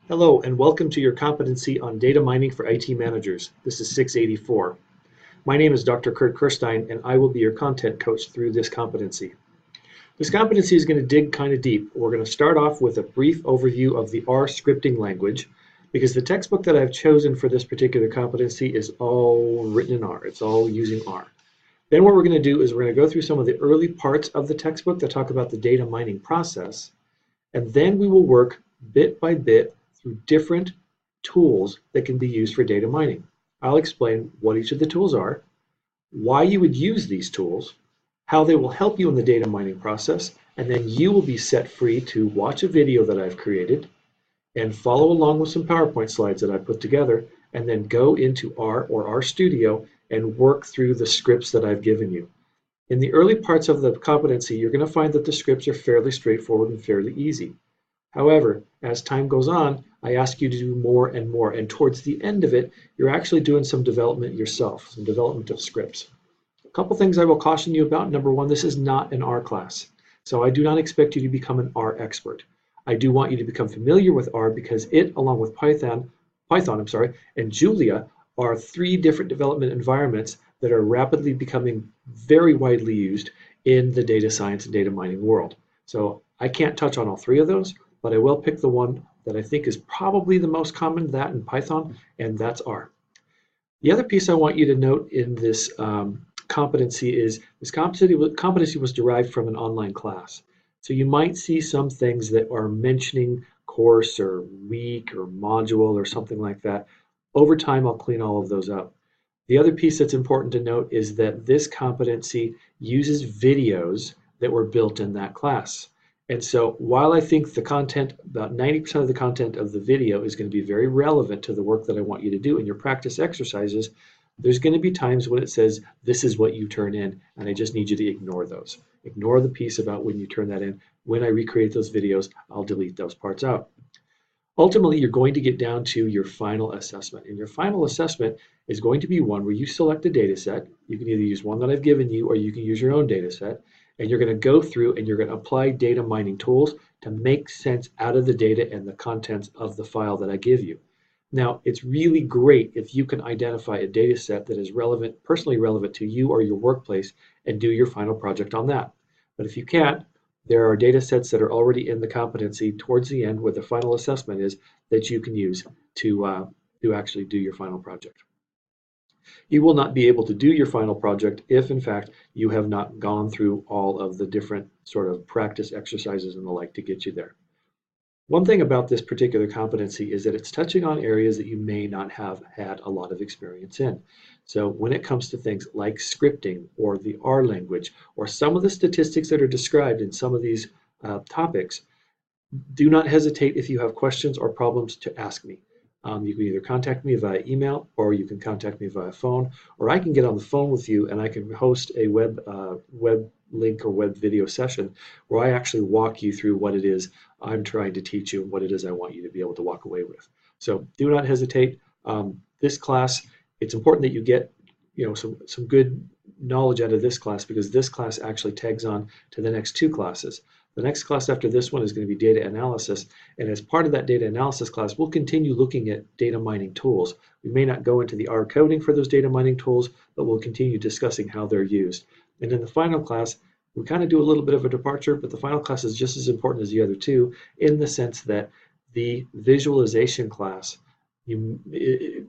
Hello and welcome to your competency on data mining for IT managers. This is 684. My name is Dr. Kurt Kirstein and I will be your content coach through this competency. This competency is going to dig kind of deep. We're going to start off with a brief overview of the R scripting language because the textbook that I've chosen for this particular competency is all written in R. It's all using R. Then what we're going to do is we're going to go through some of the early parts of the textbook that talk about the data mining process, and then we will work bit by bit through different tools that can be used for data mining. I'll explain what each of the tools are, why you would use these tools, how they will help you in the data mining process, and then you will be set free to watch a video that I've created and follow along with some PowerPoint slides that I put together, and then go into R or R Studio and work through the scripts that I've given you. In the early parts of the competency, you're going to find that the scripts are fairly straightforward and fairly easy. However, as time goes on, I ask you to do more and more, and towards the end of it, you're actually doing some development yourself, some development of scripts. A couple things I will caution you about. Number one, this is not an R class, so I do not expect you to become an R expert. I do want you to become familiar with R because it, along with Python, and Julia are three different development environments that are rapidly becoming very widely used in the data science and data mining world. So I can't touch on all three of those, but I will pick the one that I think is probably the most common, that in Python, and that's R. The other piece I want you to note in this competency is this competency was derived from an online class. So you might see some things that are mentioning course or week or module or something like that. Over time, I'll clean all of those up. The other piece that's important to note is that this competency uses videos that were built in that class. And so while I think the content, about 90% of the content of the video is going to be very relevant to the work that I want you to do in your practice exercises, there's going to be times when it says, this is what you turn in, and I just need you to ignore those. Ignore the piece about when you turn that in. When I recreate those videos, I'll delete those parts out. Ultimately, you're going to get down to your final assessment. And your final assessment is going to be one where you select a data set. You can either use one that I've given you, or you can use your own data set. And you're going to go through and you're going to apply data mining tools to make sense out of the data and the contents of the file that I give you. Now, it's really great if you can identify a data set that is relevant, personally relevant to you or your workplace, and do your final project on that. But if you can't, there are data sets that are already in the competency towards the end where the final assessment is that you can use to actually do your final project. You will not be able to do your final project if, in fact, you have not gone through all of the different sort of practice exercises and the like to get you there. One thing about this particular competency is that it's touching on areas that you may not have had a lot of experience in. So when it comes to things like scripting or the R language or some of the statistics that are described in some of these topics, do not hesitate if you have questions or problems to ask me. You can either contact me via email, or you can contact me via phone, or I can get on the phone with you and I can host a web link or web video session where I actually walk you through what it is I'm trying to teach you and what it is I want you to be able to walk away with. So do not hesitate. This class, it's important that you get some good knowledge out of this class because this class actually tags on to the next two classes. The next class after this one is going to be data analysis, and as part of that data analysis class, we'll continue looking at data mining tools. We may not go into the R coding for those data mining tools, but we'll continue discussing how they're used. And in the final class, we kind of do a little bit of a departure, but the final class is just as important as the other two in the sense that the visualization class,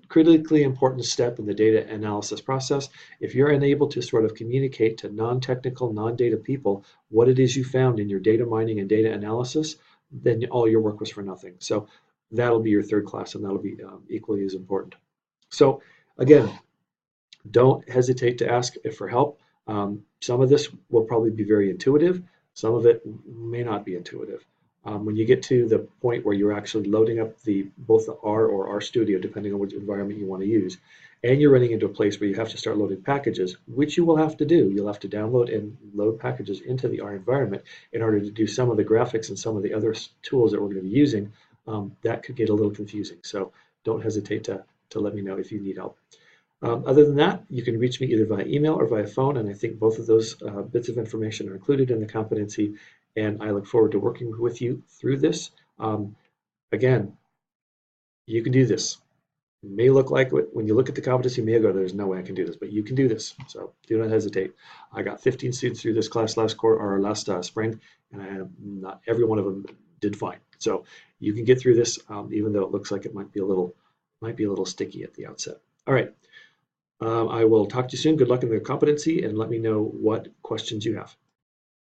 critically important step in the data analysis process. If you're unable to sort of communicate to non-technical, non-data people what it is you found in your data mining and data analysis, then all your work was for nothing. So that'll be your third class, and that'll be equally as important. So again, don't hesitate to ask for help. Some of this will probably be very intuitive. Some of it may not be intuitive. When you get to the point where you're actually loading up both the R or R Studio, depending on which environment you want to use, and you're running into a place where you have to start loading packages, which you will have to do. You'll have to download and load packages into the R environment in order to do some of the graphics and some of the other tools that we're going to be using. That could get a little confusing. So don't hesitate to let me know if you need help. Other than that, you can reach me either via email or via phone, and I think both of those bits of information are included in the competency, and I look forward to working with you through this. Again, You can do this. It may look like when you look at the competency, you may go, there's no way I can do this, but you can do this. So do not hesitate. I got 15 students through this class last spring, and not every one of them did fine. So you can get through this, even though it looks like it might be a little sticky at the outset. All right. I will talk to you soon. Good luck in the competency, and let me know what questions you have.